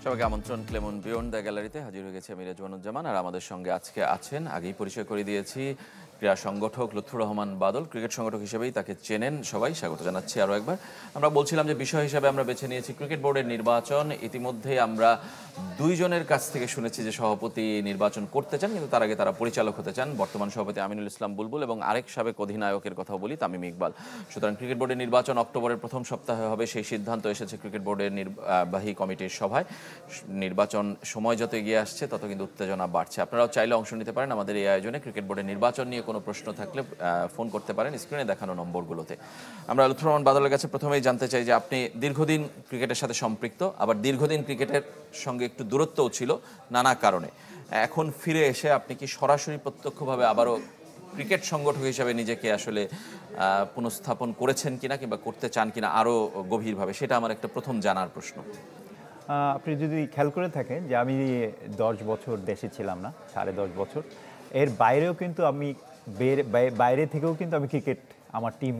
সবাইকে আমন্ত্রণ Clemon beyond the গ্যালারিতে হাজির হয়ে গেছে আমি রেজওয়ানুজ্জামান আর আমাদের সঙ্গে আজকে আছেন আগেই পরিচয় করে দিয়েছি ক্রীড়া সংগঠক লুৎফুর রহমান বাদল ক্রিকেট সংগঠক হিসেবেই তাকে চেনেন সবাই স্বাগত জানাচ্ছি আরও একবার আমরা বলছিলাম যে বিষয় হিসাবে আমরা বেছে নিয়েছি ক্রিকেট বোর্ডের নির্বাচন ইতিমধ্যেই আমরা দুইজনের কাছ থেকে শুনেছি যে সভাপতি নির্বাচন করতে চান কিন্তু তার আগে তারা পরিচালক হতে চান বর্তমান সভাপতি আমিনুল ইসলাম বুলবুল এবং আরেক সাবেক অধিনায়কের কথাও বলি তামিম ইকবাল সুতরাং ক্রিকেট বোর্ডের নির্বাচন অক্টোবরের প্রথম সপ্তাহে হবে সেই সিদ্ধান্ত এসেছে ক্রিকেট বোর্ডের নির্বাহী কমিটির সভায় নির্বাচন সময় যত এগিয়ে আসছে তত কিন্তু উত্তেজনা বাড়ছে আপনারাও চাইলে অংশ নিতে পারেন আমাদের এই আয়োজনে ক্রিকেট বোর্ডের নির্বাচন নিয়ে কোনো প্রশ্ন থাকলে ফোন করতে পারেন স্ক্রিনে দেখানো নম্বরগুলোতে আমরা লুৎফুর রহমান বাদলের কাছে প্রথমেই জানতে চাই যে আপনি দীর্ঘদিন ক্রিকেটের সাথে সম্পৃক্ত আবার দীর্ঘদিন ক্রিকেটের সঙ্গে একটু দূরত্বও ছিল নানা কারণে এখন ফিরে এসে আপনি কি সরাসরি প্রত্যক্ষভাবে আবারও ক্রিকেট সংগঠক হিসেবে নিজেকে আসলে পুনঃস্থাপন করেছেন কিনা কিংবা করতে চান কিনা আরও গভীরভাবে সেটা আমার একটা প্রথম জানার প্রশ্ন আপনি যদি খেয়াল করে থাকেন যে আমি 10 বছর দেশে ছিলাম না 10.5 বছর এর বাইরেও কিন্তু আমি বাইরে থেকেও কিন্তু আমি ক্রিকেট আমার টিম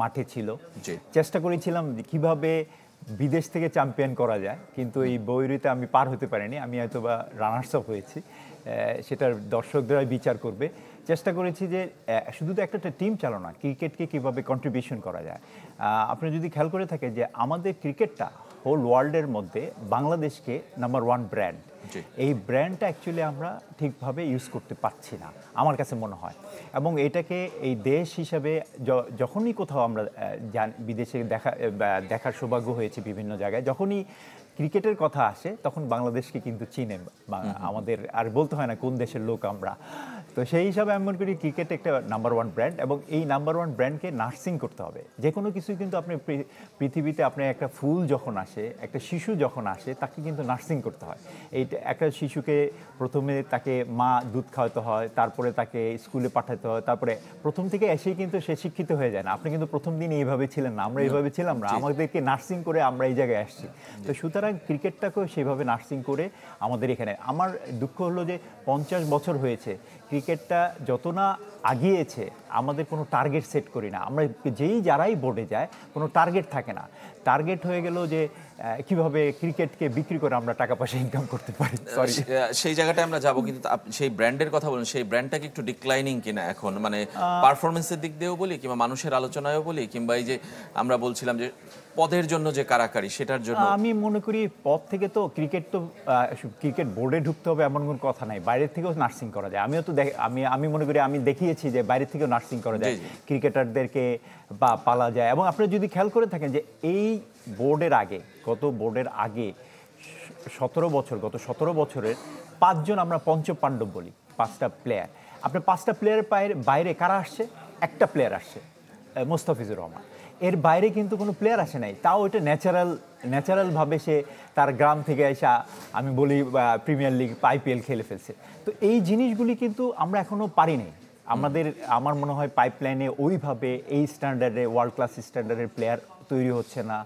মাঠে ছিল চেষ্টা করেছিলাম কিভাবে বিদেশ থেকে চ্যাম্পিয়ন করা যায় কিন্তু এই বৈরিতে আমি পার হতে পারিনি আমি হয়তো বা রানার্স আপ হয়েছি সেটার দর্শকরা বিচার করবে চেষ্টা করেছি যে শুধু তো একটা টিম চালানো না ক্রিকেটকে কীভাবে কন্ট্রিবিউশন করা যায় আপনি যদি খেয়াল করে থাকেন যে আমাদের ক্রিকেটটা হোল ওয়ার্ল্ডের মধ্যে বাংলাদেশকে নাম্বার 1 ব্র্যান্ড এই ব্র্যান্ডটা অ্যাকচুয়ালি আমরা ঠিকভাবে ইউজ করতে পারছি না আমার কাছে মনে হয় এবং এটাকে এই দেশ হিসাবে যখনই কোথাও আমরা বিদেশে দেখার সৌভাগ্য হয়েছে বিভিন্ন জায়গায় যখনই ক্রিকেটের কথা আসে তখন বাংলাদেশকে কিন্তু চিনে আমাদের আর বলতে হয় না কোন দেশের লোক আমরা তো সেই হিসাবে আমি মনে করি ক্রিকেট একটা নাম্বার 1 ব্র্যান্ড এবং এই নাম্বার 1 ব্র্যান্ডকে নার্সিং করতে হবে যে কোনো কিছুই কিন্তু আপনি পৃথিবীতে আপনি একটা ফুল যখন আসে একটা শিশু যখন আসে তাকে কিন্তু নার্সিং করতে হয় এইটা একটা শিশুকে প্রথমে তাকে মা দুধ খাওয়াতে হয় তারপরে তাকে স্কুলে পাঠাতে হয় তারপরে প্রথম থেকে এসেই কিন্তু সে শিক্ষিত হয়ে যায় না আপনি কিন্তু প্রথম দিন এইভাবে ছিলেন না আমরা এইভাবে ছিলাম না আমাদেরকে নার্সিং করে আমরা এই জায়গায় আসছি তো সুতরাং ক্রিকেটটাকেও সেভাবে নার্সিং করে আমাদের এখানে আমার দুঃখ হলো যে 50 বছর হয়েছে ক্রিকেটটা যত না আগিয়েছে আমাদের কোনো টার্গেট সেট করি না আমরা যারাই বোর্ডে যায় কোনো টার্গেট থাকে না টার্গেট হয়ে গেল যে কিভাবে ক্রিকেটকে বিক্রি করে আমরা টাকা পয়সা ইনকাম করতে পারি সেই জায়গাটায় আমরা যাব কিন্তু সেই ব্র্যান্ডের কথা বলুন সেই ব্র্যান্ডটা কি একটু ডিক্লাইনিং কিনা এখন মানে পারফরমেন্সের দিক দিয়েও বলি কিংবা মানুষের আলোচনায়ও বলি কিংবা এই যে আমরা বলছিলাম যে পদের জন্য যে কারাকারি সেটার জন্য আমি মনে করি পদ থেকে তো ক্রিকেট বোর্ডে ঢুকতে হবে এমন কোনো কথা নাই বাইরের থেকেও নার্সিং করা যায় আমিও তো আমি মনে করি আমি দেখিয়েছি যে বাইরে থেকেও নার্সিং করা যায় ক্রিকেটারদেরকে বা পালা যায় এবং আপনি যদি খেয়াল করে থাকেন যে এই বোর্ডের আগে গত 17 বছরের 5 জন আমরা পঞ্চপাণ্ডব বলি 5টা প্লেয়ার আপনি 5টা প্লেয়ারের বাইরে কারা আসছে একটা প্লেয়ার আসছে মোস্তাফিজুর রহমান এর বাইরে কিন্তু কোনো প্লেয়ার আসে নাই তাও এটা ন্যাচারালভাবে সে তার গ্রাম থেকে এসে আমি বলি প্রিমিয়ার লিগ IPL খেলে ফেলছে তো এই জিনিসগুলি কিন্তু আমরা এখনও পারি নাই আমার মনে হয় পাইপলাইনে ওইভাবে এই স্ট্যান্ডার্ডে ওয়ার্ল্ড ক্লাস স্ট্যান্ডার্ডের প্লেয়ার তৈরি হচ্ছে না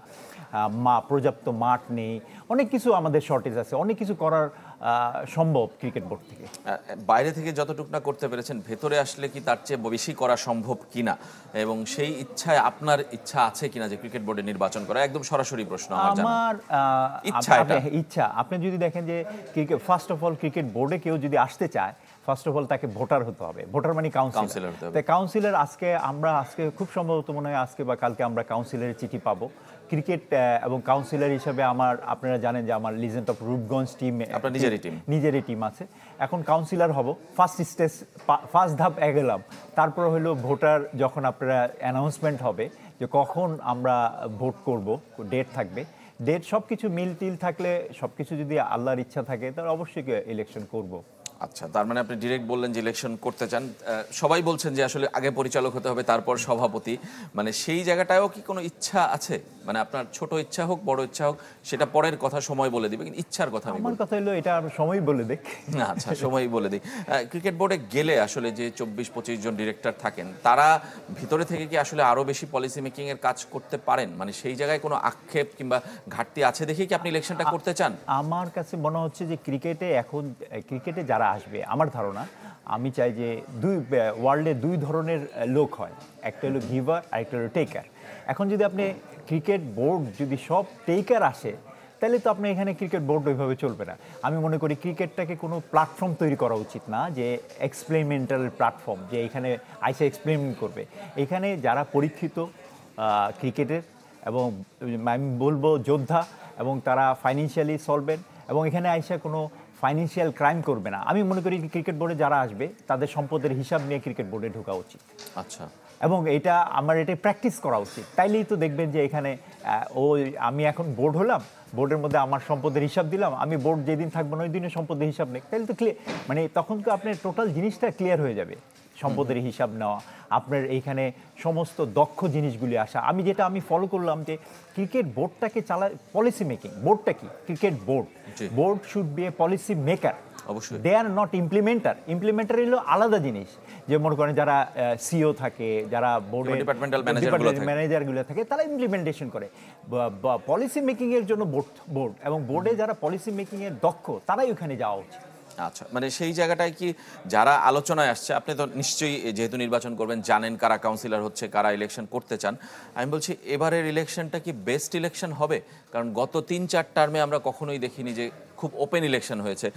পর্যাপ্ত মাঠ নেই অনেক কিছু আমাদের শর্টেজ আছে অনেক কিছু করার সম্ভব ক্রিকেট বোর্ড থেকে বাইরে থেকে যতটুকু না করতে পেরেছেন ভেতরে আসলে কি তার চেয়ে বেশি করা সম্ভব কিনা এবং সেই ইচ্ছায় আপনার ইচ্ছা আছে কিনা যে ক্রিকেট বোর্ডে নির্বাচন করা একদম সরাসরি প্রশ্ন আমার ইচ্ছা আপনি যদি দেখেন যে cricket first of all cricket বোর্ডে কেউ যদি আসতে চায় ফার্স্ট অফ অল তাকে ভোটার হতে হবে ভোটার মানে কাউন্সিলর তাই কাউন্সিলর আজকে খুব সম্ভবত মনে হয় আজকে বা কালকে আমরা কাউন্সিলরের চিঠি পাবো ক্রিকেট এবং কাউন্সিলর হিসেবে আপনারা জানেন যে আমার লিজেন্ড অফ রূপগঞ্জ টিম নিজেরই টিম আছে এখন কাউন্সিলর হব ফার্স্ট ধাপ এগেলাম তারপর হলো ভোটার যখন আপনারা অ্যানাউন্সমেন্ট হবে যে কখন আমরা ভোট করব ডেট থাকবে ডেট সব কিছু মিল টিল থাকলে সব কিছু যদি আল্লাহর ইচ্ছা থাকে তাহলে অবশ্যই ইলেকশন করব আচ্ছা তার মানে আপনি ডিরেক্ট বললেন যে ইলেকশন করতে চান সবাই বলছেন যে আসলে আগে পরিচালক হতে হবে তারপর সভাপতি মানে সেই জায়গাটায়ও কি কোনো ইচ্ছা আছে মানে আপনার ছোট ইচ্ছা হোক বড় ইচ্ছা হোক সেটা পরের কথা সময় বলে দিবে কিন্তু ইচ্ছার কথা আমার কথা হলো এটা সময় বলে দেখ আচ্ছা সময় বলে দিই ক্রিকেট বোর্ডে গেলে আসলে যে 24-25 জন ডিরেক্টর থাকেন তারা ভিতরে থেকে কি আসলে আরো বেশি পলিসি মেকিং এর কাজ করতে পারেন মানে সেই জায়গায় কোনো আক্ষেপ কিংবা ঘাটতি আছে দেখে কি আপনি ইলেকশনটা করতে চান আমার কাছে মনে হচ্ছে যে ক্রিকেটে যারা আসবে আমার ধারণা আমি চাই যে ওয়ার্ল্ডে 2 ধরনের লোক হয় একটা হলো গিভার আর একটা হলো টেকার এখন যদি আপনি ক্রিকেট বোর্ড যদি সব টেকার আসে তাহলে তো আপনার এখানে ক্রিকেট বোর্ড ওইভাবে চলবে না। আমি মনে করি ক্রিকেটটাকে কোনো প্ল্যাটফর্ম তৈরি করা উচিত না, যে এক্সপেরিমেন্টাল প্ল্যাটফর্ম, যে এখানে আইসা এক্সপেরিমেন্ট করবে। এখানে যারা পরীক্ষিত ক্রিকেটের, এবং আমি বলবো যোদ্ধা, এবং তারা ফাইন্যান্সিয়ালি সলভেন্ট, এবং এখানে আইসা কোনো ফাইন্যান্সিয়াল ক্রাইম করবে না। আমি মনে করি ক্রিকেট বোর্ডে যারা আসবে তাদের সম্পদের হিসাব নিয়ে ক্রিকেট বোর্ডে ঢোকা উচিত। আচ্ছা, এবং এটা আমার এটা প্র্যাকটিস করা উচিত। তাইলেই তো দেখবেন যে এখানে আমি এখন বোর্ড হলাম, বোর্ডের মধ্যে আমার সম্পদের হিসাব দিলাম, আমি বোর্ড যেদিন থাকবো না ওই দিনে সম্পদের হিসাব নেই, তাহলে তো ক্লিয়ার, মানে তখন তো আপনার টোটাল জিনিসটা ক্লিয়ার হয়ে যাবে। সম্পদের হিসাব নেওয়া, আপনার এইখানে সমস্ত দক্ষ জিনিসগুলি আসা। আমি ফলো করলাম যে ক্রিকেট বোর্ডটাকে পলিসি মেকিং। বোর্ডটা কি? Cricket board. Board should B A policy maker, অবশ্যই। দে আর নট ইমপ্লিমেন্টার। ইমপ্লিমেন্টার হলো আলাদা জিনিস। যে মনে করেন যারা সিও থাকে, যারা বোর্ডের ডিপার্টমেন্টাল ম্যানেজারগুলো থাকে, তারা ইমপ্লিমেন্টেশন করে। পলিসি মেকিং এর জন্য বোর্ড, এবং বোর্ডে যারা পলিসি মেকিং এর দক্ষ, তারাই ওখানে যাওয়া উচিত। আচ্ছা, মানে সেই জায়গাটায় কি যারা আলোচনায় আসছে, আপনি তো নিশ্চয়ই যেহেতু নির্বাচন করবেন জানেন কারা কাউন্সিলর হচ্ছে, কারা ইলেকশন করতে চান। আমি বলছি এবারের ইলেকশনটা কি বেস্ট ইলেকশন হবে? কারণ গত 3-4 টার্মে আমরা কখনোই দেখিনি যে খুব ওপেন ইলেকশন হয়েছে।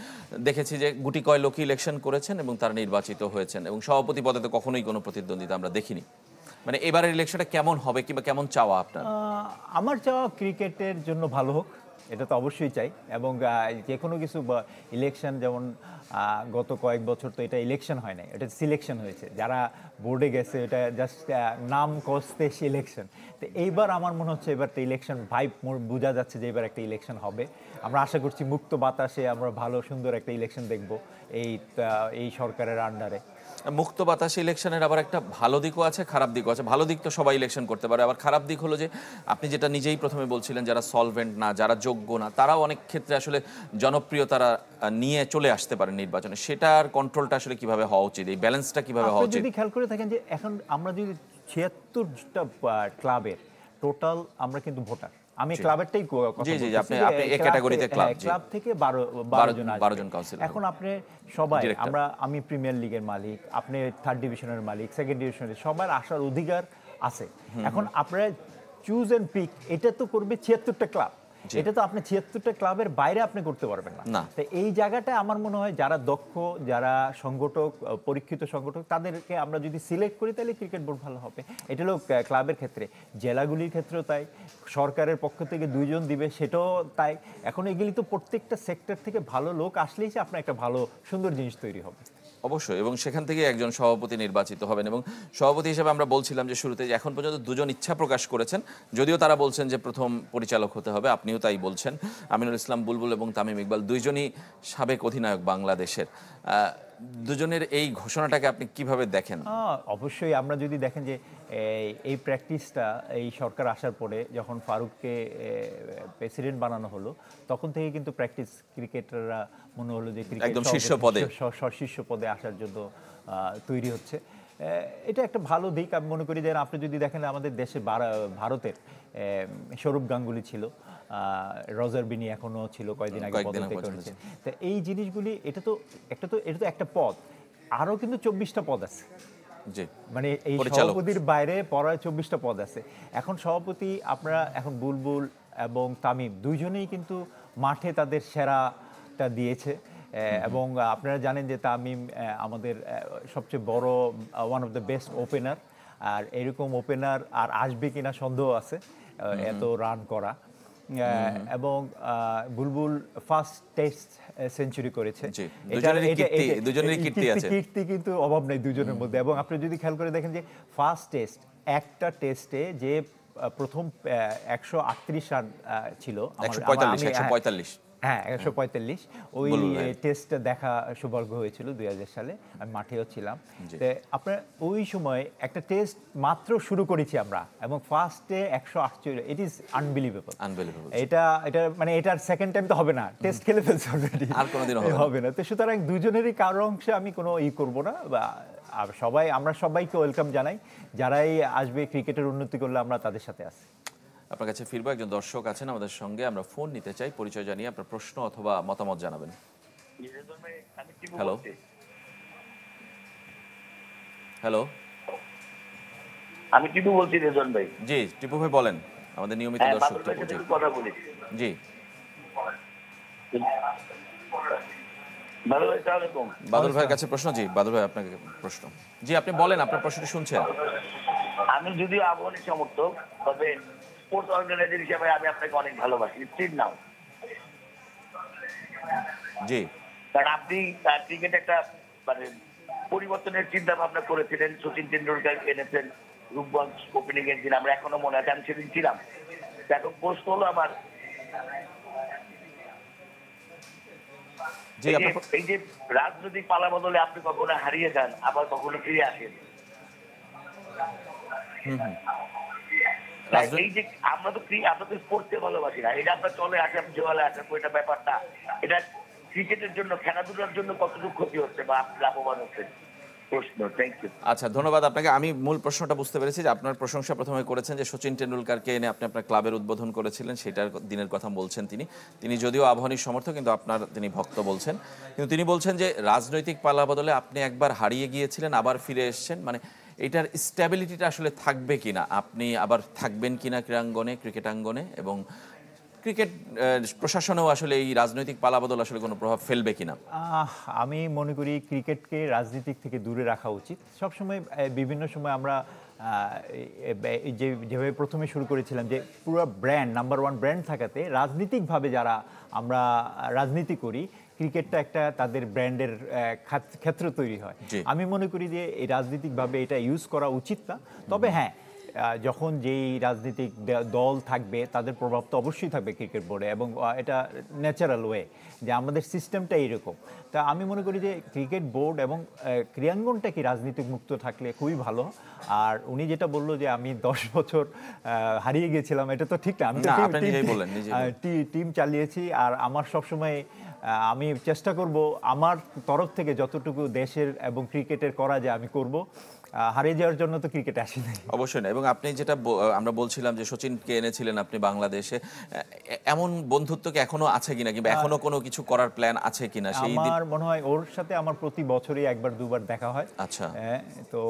দেখেছি যে গুটি কয় লোকই ইলেকশন করেছেন এবং তারা নির্বাচিত হয়েছেন, এবং সভাপতি পদে তো কখনোই কোনো প্রতিদ্বন্দ্বিতা আমরা দেখিনি। মানে এবারের ইলেকশনটা কেমন হবে কিংবা কেমন চাওয়া আপনার? আমার চাওয়া ক্রিকেটের জন্য ভালো হোক, এটা তো অবশ্যই চাই। এবং যে কোনো কিছু ইলেকশন, যেমন গত কয়েক বছর তো এটা ইলেকশন হয় না, এটা সিলেকশন হয়েছে। যারা বোর্ডে গেছে এটা জাস্ট নাম কস্তে ইলেকশন। তো এইবার আমার মনে হচ্ছে এবার তো ইলেকশন ভাইব বোঝা যাচ্ছে যে এবার একটা ইলেকশন হবে। আমরা আশা করছি মুক্ত বাতাসে আমরা ভালো সুন্দর একটা ইলেকশন দেখব এই সরকারের আন্ডারে। মুক্ত বাতাসে ইলেকশনের আবার একটা ভালো দিকও আছে, খারাপ দিকও আছে। ভালো দিক তো সবাই ইলেকশন করতে পারে, আবার খারাপ দিক হলো যে আপনি যেটা নিজেই প্রথমে বলছিলেন, যারা সলভেন্ট না, যারা যোগ্য না, তারাও অনেক ক্ষেত্রে আসলে জনপ্রিয়তারা নিয়ে চলে আসতে পারে নির্বাচনে। সেটার কন্ট্রোলটা আসলে কিভাবে হওয়া উচিত, এই ব্যালেন্সটা কিভাবে হওয়া উচিত? যদি খেয়াল করে থাকেন যে এখন আমরা যদি 76টা ক্লাবের টোটাল, আমরা কিন্তু ভোটার। আমি ক্লাবেরটাই কথা জি জি, বলতেছি, আপনি এই ক্যাটাগরিতে ক্লাব থেকে 12 জন কাউন্সিলর। এখন আপনি সবাই, আমি প্রিমিয়ার লিগের মালিক, আপনি থার্ড ডিভিশনের মালিক, সেকেন্ড ডিভিশনের, সবার আসার অধিকার আছে। এখন আপনারা চুজ এন্ড পিক, এটা তো করবে 76টা ক্লাব। এটা তো আপনি 76টা ক্লাবের বাইরে আপনি করতে পারবেন না। তো এই জায়গাটা আমার মনে হয় যারা দক্ষ, যারা সংগঠক, পরীক্ষিত সংগঠক, তাদেরকে আমরা যদি সিলেক্ট করি তাহলে ক্রিকেট বোর্ড ভালো হবে। এটা হলো ক্লাবের ক্ষেত্রে। জেলাগুলির ক্ষেত্রেও তাই, সরকারের পক্ষ থেকে 2 জন দিবে, সেটাও তাই। এখন এগুলি তো প্রত্যেকটা সেক্টর থেকে ভালো লোক আসলেই যে আপনার একটা ভালো সুন্দর জিনিস তৈরি হবে। অবশ্যই, এবং সেখান থেকে একজন সভাপতি নির্বাচিত হবেন। এবং সভাপতি হিসেবে আমরা বলছিলাম যে শুরুতে এখন পর্যন্ত 2 জন ইচ্ছা প্রকাশ করেছেন, যদিও তারা বলছেন যে প্রথম পরিচালক হতে হবে, আপনিও তাই বলছেন। আমিনুল ইসলাম বুলবুল এবং তামিম ইকবাল, 2 জনই সাবেক অধিনায়ক বাংলাদেশের। 2 জনের এই ঘোষণাটাকে আপনি কিভাবে দেখেন? অবশ্যই আমরা যদি দেখেন যে এই প্র্যাকটিসটা এই সরকার আসার পরে যখন ফারুককে প্রেসিডেন্ট বানানো হলো, তখন থেকে কিন্তু প্র্যাকটিস ক্রিকেটাররা মনে হলো যে একদম শীর্ষ পদে আসার জন্য তৈরি হচ্ছে। এটা একটা ভালো দিক। আমি মনে করি যে আপনি যদি দেখেন আমাদের দেশে ভারতের সৌরভ গাঙ্গুলি ছিল, রজার বিনি এখনো ছিল, কয়েকদিন আগে পদত্যাগ করেছে। তো এই জিনিসগুলি, এটা তো একটা পদ, আরও কিন্তু 24টা পদ আছে। মানে এই সভাপতির বাইরে পড়ায় 24টা পদ আছে। এখন সভাপতি আপনারা এখন বুলবুল এবং তামিম 2 জনেই কিন্তু মাঠে তাদের সেরাটা দিয়েছে। এবং আপনারা জানেন যে তামিম আমাদের সবচেয়ে বড় one of the best opener. আর এরকম ওপেনার আর আসবে কিনা সন্দেহ আছে, এত রান করা। এবং বুলবুল ফার্স্ট টেস্ট সেঞ্চুরি করেছে। কীর্তি কিন্তু অভাব নেই 2 জনের মধ্যে। এবং আপনি যদি খেয়াল করে দেখেন যে ফার্স্ট টেস্ট, একটা টেস্টে যে প্রথম 138 রান ছিল, 145 145, ওই টেস্টটা দেখা সৌভাগ্য হয়েছিল 2000 সালে, আমি মাঠেও ছিলাম। তো আপনার ওই সময় একটা টেস্ট মাত্র শুরু করেছি আমরা, এবং ফার্স্টে 148, ইট ইজ আনবিলিভেবল। এটা মানে এটার সেকেন্ড টাইম তো হবে না, টেস্ট খেলে ফেলছে অলরেডি, আর কোনোদিন হবে না। তো সুতরাং 2 জনেরই কারো অংশে আমি কোনো করবো না। আর আমরা সবাইকে ওয়েলকাম জানাই, যারাই আসবে ক্রিকেটের উন্নতি করলে আমরা তাদের সাথে আছি। আপনার কাছে ফিরবো, একজন দর্শক আছেন আমাদের সঙ্গে, আমরা ফোন নিতে চাই। পরিচয় জানিয়ে আপনার প্রশ্ন অথবা মতামত জানাবেন। হ্যালো হ্যালো, আমি টিপু বলছি রেজন ভাই। জি টিপু ভাই বলেন, আমাদের নিয়মিত দর্শক। কথা বলি। জি, ভালো ভাই, আসসালামু আলাইকুম। বাদল ভাইয়ের কাছে প্রশ্ন। জি বাদল ভাই, আপনাকে প্রশ্ন। জি আপনি বলেন, আপনার প্রশ্নটি শুনছেন। আমি যদিও আবহানী সমর্থক, তবে স্পোর্টস অর্গানাইজার হিসেবে আমি আপনাকে অনেক ভালোবাসি, ঠিক নাও। জি কারণ আপনি ক্রিকেট একটা মানে পরিবর্তনের চিন্তা ভাবনা করেছিলেন, সচিন টেন্ডুলকার এনেছেন, রূপগঞ্জ ওপেনিং এর দিন আমরা এখনো মনে আছে, আমি সেদিন ছিলাম। এখন প্রশ্ন হলো আমার, জি আপনার এই যে রাজনৈতিক পালা বদলে আপনি কখনো হারিয়ে যান, আবার কখনো ফিরে আসেন, এই যে আমরা তো স্পোর্টসকে ভালোবাসি না, এটা আপনার চলে আসে, জোয়ালে আসে, এটা ব্যাপারটা, এটা ক্রিকেটের জন্য, খেলাধুলার জন্য কতটুকু ক্ষতি হচ্ছে বা আপনি লাভবান হচ্ছেন? প্রশ্ন। Thank you. আচ্ছা, ধন্যবাদ আপনাকে। আমি মূল প্রশ্নটা বুঝতে পেরেছি যে আপনার প্রশংসা প্রথমে করেছেন যে সচিন টেন্ডুলকারকে এনে আপনি আপনার ক্লাবের উদ্বোধন করেছিলেন, সেটার দিনের কথা বলছেন তিনি যদিও আবাহনীর সমর্থক, কিন্তু তিনি ভক্ত বলছেন। কিন্তু তিনি বলছেন যে রাজনৈতিক পালা বদলে আপনি একবার হারিয়ে গিয়েছিলেন, আবার ফিরে এসেছেন, মানে এটার স্ট্যাবিলিটিটা আসলে থাকবে কিনা, আপনি আবার থাকবেন কিনা ক্রীড়াঙ্গনে, ক্রিকেটাঙ্গনে, এবং ক্রিকেট প্রশাসনেও আসলে এই রাজনৈতিক পালাবদল আসলে কোনো প্রভাব ফেলবে কিনা? আমি মনে করি ক্রিকেটকে রাজনীতিক থেকে দূরে রাখা উচিত। সবসময় বিভিন্ন সময় আমরা যেভাবে প্রথমে শুরু করেছিলাম যে পুরো ব্র্যান্ড, নাম্বার ওয়ান ব্র্যান্ড থাকাতে রাজনীতিকভাবে যারা আমরা রাজনীতি করি, ক্রিকেটটা একটা তাদের ব্র্যান্ডের ক্ষেত্র তৈরি হয়। আমি মনে করি যে এই রাজনীতিকভাবে এটা ইউজ করা উচিত না। তবে হ্যাঁ, যখন যেই রাজনৈতিক দল থাকবে তাদের প্রভাব তো অবশ্যই থাকবে ক্রিকেট বোর্ডে, এবং এটা ন্যাচারাল ওয়ে যে আমাদের সিস্টেমটা এইরকম। তা আমি মনে করি যে ক্রিকেট বোর্ড এবং ক্রীড়াঙ্গনটা কি রাজনীতিক মুক্ত থাকলে খুবই ভালো। আর উনি যেটা বললো যে আমি 10 বছর হারিয়ে গেছিলাম, এটা তো ঠিক না। আমি টিম চালিয়েছি, আর আমার সবসময় আমি চেষ্টা করব আমার তরফ থেকে যতটুকু দেশের এবং ক্রিকেটের করা যায় আমি করব। হারিয়ে যাওয়ার জন্য তো ক্রিকেট আসে নাই। অবশ্যই না। এবং আপনি যেটা আমরা বলছিলাম যে সচিনকে এনেছিলেন আপনি বাংলাদেশে, এমন বন্ধুত্ব কি এখনো আছে কিনা, কিংবা এখনো কোনো কিছু করার প্ল্যান আছে কিনা? আমার মনে হয় ওর সাথে আমার প্রতি বছরই একবার দুবার দেখা হয়। আচ্ছা। তো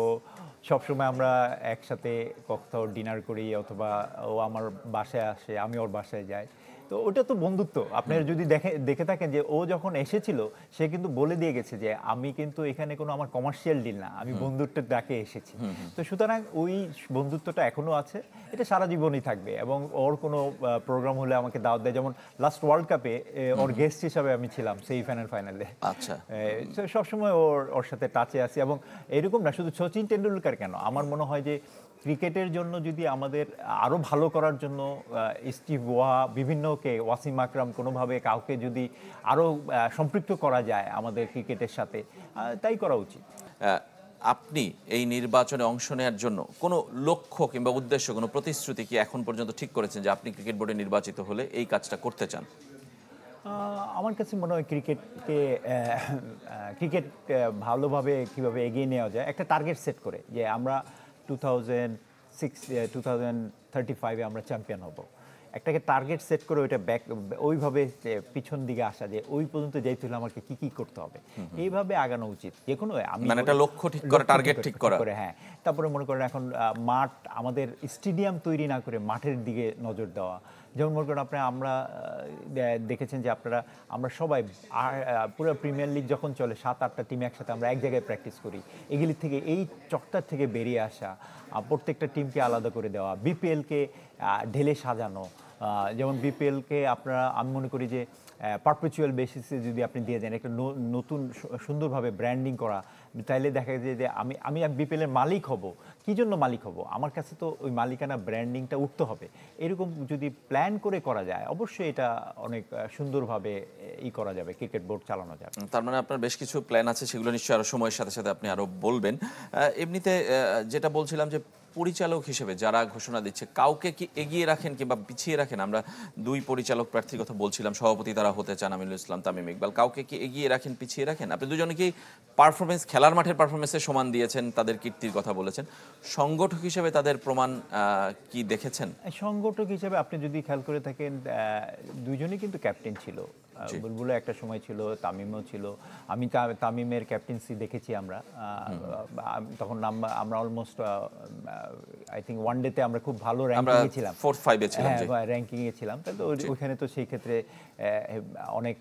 সবসময় আমরা একসাথে কোথাও ডিনার করি, অথবা ও আমার বাসায় আসে, আমি ওর বাসায় যাই। তো ওটা তো বন্ধুত্ব। আপনারা যদি দেখে থাকেন যে ও যখন এসেছিল সে কিন্তু বলে দিয়ে গেছে যে আমি কিন্তু এখানে কোনো আমার কমার্শিয়াল ডিল না, আমি বন্ধুত্বের ডাকে এসেছি। তো সুতরাং ওই বন্ধুত্বটা এখনো আছে, এটা সারা জীবনই থাকবে। এবং ওর কোনো প্রোগ্রাম হলে আমাকে দাওয়াত দেয়, যেমন লাস্ট ওয়ার্ল্ড কাপে ওর গেস্ট হিসাবে আমি ছিলাম সেমিফাইনাল, ফাইনালে। আচ্ছা। সবসময় ওর সাথে টাচে আছি। এবং এরকম না শুধু সচিন টেন্ডুলকার কেন, আমার মনে হয় যে ক্রিকেটের জন্য যদি আমাদের আরও ভালো করার জন্য স্টিভ ওয়াহ, বিভিন্নকে, ওয়াসিম আকরাম, কোনোভাবে কাউকে যদি আরও সম্পৃক্ত করা যায় আমাদের ক্রিকেটের সাথে, তাই করা উচিত। আপনি এই নির্বাচনে অংশ নেওয়ার জন্য কোনো লক্ষ্য কিংবা উদ্দেশ্য, কোনো প্রতিশ্রুতি কি এখন পর্যন্ত ঠিক করেছেন যে আপনি ক্রিকেট বোর্ডে নির্বাচিত হলে এই কাজটা করতে চান? আমার কাছে মনে হয় ক্রিকেট ভালোভাবে কীভাবে এগিয়ে নেওয়া যায়, একটা টার্গেট সেট করে যে আমরা 2035-এ আমরা চ্যাম্পিয়ন হব, একটাকে টার্গেট সেট করে ওইটা ওইভাবে পিছন দিকে আসা, যে ওই পর্যন্ত যাইতে হলে আমাকে কি কি করতে হবে, এইভাবে আগানো উচিত। যে কোনো মানে একটা লক্ষ্য ঠিক করা, টার্গেট ঠিক করা। হ্যাঁ, তারপরে মনে করেন এখন মাঠ, আমাদের স্টেডিয়াম তৈরি না করে মাঠের দিকে নজর দেওয়া। যেমন মনে করেন আমরা দেখেছেন যে আমরা সবাই পুরো প্রিমিয়ার লিগ যখন চলে 7-8টা টিম একসাথে আমরা এক জায়গায় প্র্যাকটিস করি, এগুলির থেকে, এই চক্কর থেকে বেরিয়ে আসা, প্রত্যেকটা টিমকে আলাদা করে দেওয়া, বিপিএলকে ঢেলে সাজানো। যেমন বিপিএলকে আমি মনে করি যে পারপেচুয়াল বেসিসে যদি আপনি দিয়ে দেন, একটা নতুন সুন্দরভাবে ব্র্যান্ডিং করা, তাইলে দেখা যায় যে আমি বিপিএলের মালিক হব। কী জন্য মালিক হব? আমার কাছে তো ওই মালিকানা ব্র্যান্ডিংটা উঠতে হবে। এরকম যদি প্ল্যান করে করা যায়, অবশ্যই এটা অনেক সুন্দরভাবে করা যাবে, ক্রিকেট বোর্ড চালানো যাবে। তার মানে আপনার বেশ কিছু প্ল্যান আছে, সেগুলো নিশ্চয়ই আরও সময়ের সাথে সাথে আপনি আরও বলবেন। এমনিতে যেটা বলছিলাম যে পরিচালক হিসেবে যারা ঘোষণা দিচ্ছে, কাউকে কি এগিয়ে রাখেন কিংবা পিছিয়ে রাখেন? আমরা 2 পরিচালক প্রার্থীর কথা বলছিলাম, সভাপতি তারা হতে চান, আমিনুল ইসলাম, তামিম ইকবাল। কাউকে কি এগিয়ে রাখেন, পিছিয়ে রাখেন? আপনি দুজনেকেই পারফরমেন্স, খেলার মাঠের পারফরমেন্সের সমান দিয়েছেন, তাদের কীর্তির কথা বলেছেন। সংগঠক হিসেবে তাদের প্রমাণ কি দেখেছেন? সংগঠক হিসেবে আপনি যদি খেয়াল করে থাকেন, দুজনেই কিন্তু ক্যাপ্টেন ছিল জি। বুলবুলও একটা সময় ছিল, তামিমও ছিল। আমি তামিমের ক্যাপ্টেন্সি দেখেছি আমরা। তখন আমরা অলমোস্ট আই থিঙ্ক ওয়ান ডেতে আমরা খুব ভালো আমরা র্যাঙ্কিংয়ে ছিলাম। 4-5 ছিলাম। হ্যাঁ, জি। র্যাঙ্কিংয়ে ছিলাম। তাহলে জি। ওইখানে তো সেই ক্ষেত্রে অনেক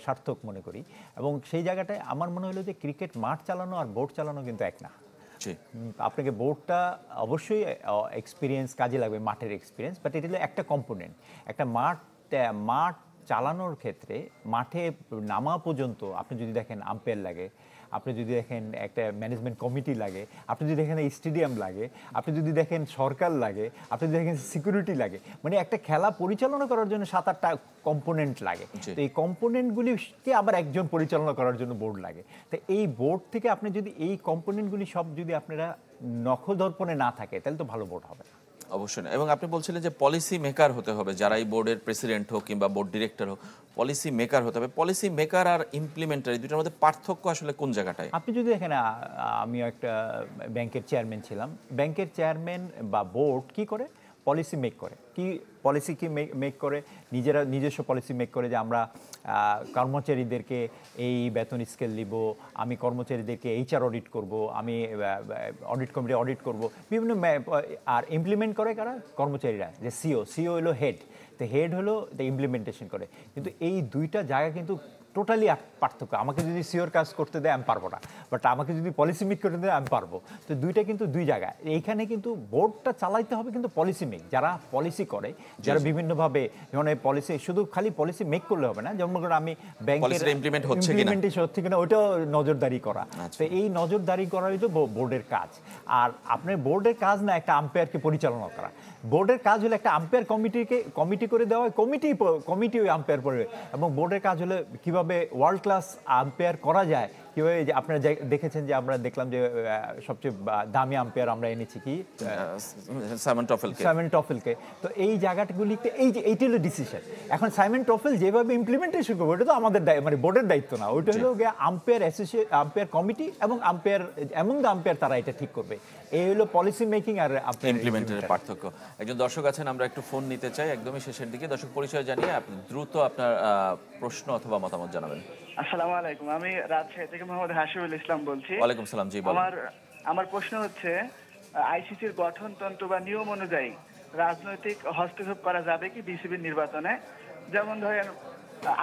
সার্থক মনে করি। এবং সেই জায়গাটায় আমার মনে হলো যে ক্রিকেট মাঠ চালানো আর বোর্ড চালানো কিন্তু এক না। জি। আপনাকে বোর্ডটা অবশ্যই এক্সপিরিয়েন্স কাজে লাগবে, মাঠের এক্সপিরিয়েন্স, বাট এটা হলো একটা কম্পোনেন্ট। একটা মাঠ চালানোর ক্ষেত্রে মাঠে নামা পর্যন্ত আপনি যদি দেখেন আম্পায়ার লাগে, আপনি যদি দেখেন একটা ম্যানেজমেন্ট কমিটি লাগে, আপনি যদি দেখেন স্টেডিয়াম লাগে, আপনি যদি দেখেন সরকার লাগে, আপনি যদি দেখেন সিকিউরিটি লাগে, মানে একটা খেলা পরিচালনা করার জন্য 7-8টা কম্পোনেন্ট লাগে। জি। তো এই কম্পোনেন্টগুলিকে আবার একজন পরিচালনা করার জন্য বোর্ড লাগে। তো এই বোর্ড থেকে আপনি যদি এই কম্পোনেন্টগুলি সব যদি আপনারা নখদর্পণে না থাকে, তাহলে তো ভালো বোর্ড হবে না। অবশ্যই না। এবং আপনি বলছিলেন যে পলিসি মেকার হতে হবে, যারা এই বোর্ডের প্রেসিডেন্ট হোক কিংবা বোর্ড ডিরেক্টর হোক, পলিসি মেকার হতে হবে। পলিসি মেকার আর ইমপ্লিমেন্টার, এই দুটোর মধ্যে পার্থক্য আসলে কোন জায়গাটায়? আপনি যদি দেখেন, আমি একটা ব্যাংকের চেয়ারম্যান ছিলাম। ব্যাংকের চেয়ারম্যান বা বোর্ড কি করে? পলিসি মেক করে। কি পলিসি কি মেক করে? নিজস্ব পলিসি মেক করে যে আমরা কর্মচারীদেরকে এই বেতন স্কেল দিব, আমি কর্মচারীদেরকে এইচআর অডিট করব, আমি অডিট কমিটি অডিট করব, বিভিন্ন আর ইমপ্লিমেন্ট করে কারা? কর্মচারীরা। যে সিও হলো হেড, তো হেড হলো ইমপ্লিমেন্টেশন করে। কিন্তু এই দুইটা জায়গা কিন্তু টোটালি পার্থক্য। আমাকে যদি সিওর কাজ করতে দেয় আমি পারবো না, বাট আমাকে যদি পলিসি মেক করতে দেয় আমি পারবো। তো দুইটা কিন্তু দুই জায়গায়। এইখানে কিন্তু বোর্ডটা চালাইতে হবে কিন্তু পলিসি মেক, যারা পলিসি করে, যারা বিভিন্নভাবে যেমন পলিসি, শুধু খালি পলিসি মেক করলে হবে না। যেমন করে আমি ব্যাংকের ইমপ্লিমেন্ট হচ্ছে কিনা ওইটাও নজরদারি করা। আচ্ছা। তো এই নজরদারি করাই তো বোর্ডের কাজ। আর আপনার বোর্ডের কাজ না একটা আম্পায়ারকে পরিচালনা করা। বোর্ডের কাজ হলো একটা আম্পায়ার কমিটি করে দেওয়া হয়, কমিটি ওই আম্পায়ার করবে। এবং বোর্ডের কাজ হলো কিভাবে ওয়ার্ল্ড ক্লাস আম্পায়ার করা যায়, কিভাবে যে আপনারা দেখেছেন যে আমরা দেখলাম যে সবচেয়ে দামি আম্পায়ার আমরা এনেছি কি সাইমন টফেলকে। তো এই জায়গাগুলিতে এইটা হলো ডিসিশন। এখন সাইমন টফেল যেভাবে ইমপ্লিমেন্টেশন করবে ওটা তো আমাদের মানে বোর্ডের দায়িত্ব না, ওইটা হলো আম্পায়ার কমিটি এবং আম্পায়ার তারা এটা ঠিক করবে। এই হলো পলিসি মেকিং আর ইমপ্লিমেন্টের পার্থক্য। একজন দর্শক আছেন, আমরা একটু ফোন নিতে চাই একদমই শেষের দিকে। দর্শক পরিচয় জানিয়ে আপনি দ্রুত আপনার প্রশ্ন অথবা মতামত জানাবেন। আসসালামু আলাইকুম, আমি রাজশাহী থেকে মোহাম্মদ হাসিবুল ইসলাম বলছি। ওয়ালাইকুম সালাম। জি বলুন। আমার প্রশ্ন হচ্ছে, আইসিসির গঠনতন্ত্র বা নিয়ম অনুযায়ী রাজনৈতিক হস্তক্ষেপ করা যাবে কি বিসিবির নির্বাচনে? যেমন ধরেন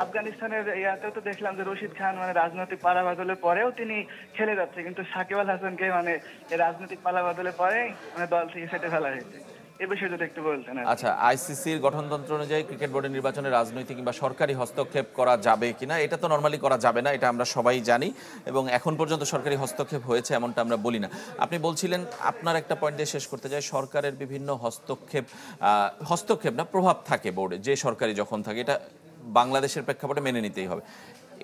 আফগানিস্তানের ইয়াতেও তো দেখলাম যে রশিদ খান মানে রাজনৈতিক পালাবদলের পরেও তিনি খেলে যাচ্ছে, কিন্তু সাকিব আল হাসানকে মানে এই রাজনৈতিক পালাবদলের পরে মানে দল থেকে সেটে ফেলা হয়েছে। এই বিষয়ে যদি একটু বলতেন। আচ্ছা, আইসিসির গঠনতন্ত্র অনুযায়ী ক্রিকেট বোর্ডের নির্বাচনে রাজনৈতিক কিংবা সরকারি হস্তক্ষেপ করা যাবে কিনা, এটা তো নরমালি করা যাবে না, এটা আমরা সবাই জানি। এবং এখন পর্যন্ত সরকারি হস্তক্ষেপ হয়েছে এমনটা আমরা বলি না। আপনি বলছিলেন, আপনার একটা পয়েন্ট দিয়ে শেষ করতে চাই, সরকারের বিভিন্ন হস্তক্ষেপ না, প্রভাব থাকে বোর্ডে, যে সরকারি যখন থাকে, এটা বাংলাদেশের প্রেক্ষাপটে মেনে নিতেই হবে।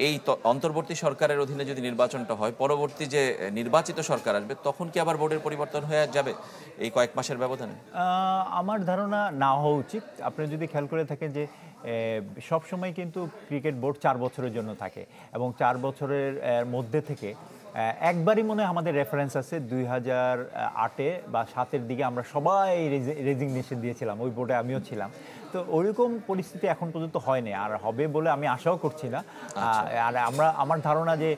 এই অন্তর্বর্তী সরকারের অধীনে যদি নির্বাচনটা হয়, পরবর্তী যে নির্বাচিত সরকার আসবে তখন কি আবার বোর্ডের পরিবর্তন হয়ে যাবে এই কয়েক মাসের ব্যবধানে? আমার ধারণা না হওয়া উচিত। আপনি যদি খেয়াল করে থাকেন যে সব সময় কিন্তু ক্রিকেট বোর্ড 4 বছরের জন্য থাকে এবং 4 বছরের মধ্যে থেকে একবারই মনে হয় আমাদের রেফারেন্স আছে 2008-এ বা 7-এর দিকে আমরা সবাই রেজিগনেশন দিয়েছিলাম, ওই বোর্ডে আমিও ছিলাম। তো ওইরকম পরিস্থিতি এখন পর্যন্ত হয়নি, আর হবে বলে আমি আশাও করছি না। আর আমার ধারণা যে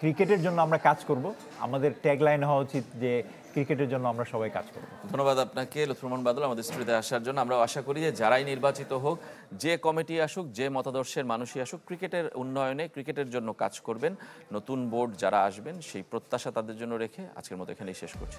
ক্রিকেটের জন্য আমরা কাজ করব। আমাদের ট্যাগলাইন হওয়া উচিত যে ক্রিকেটের জন্য আমরা সবাই কাজ করব। ধন্যবাদ আপনাকে লুৎফর রহমান বাদল আমাদের স্টুডিওতে আসার জন্য। আমরা আশা করি যে যারাই নির্বাচিত হোক, যে কমিটি আসুক, যে মতাদর্শের মানুষই আসুক, ক্রিকেটের উন্নয়নে, ক্রিকেটের জন্য কাজ করবেন। নতুন বোর্ড যারা আসবেন সেই প্রত্যাশা তাদের জন্য রেখে আজকের মতো এখানেই শেষ করছি।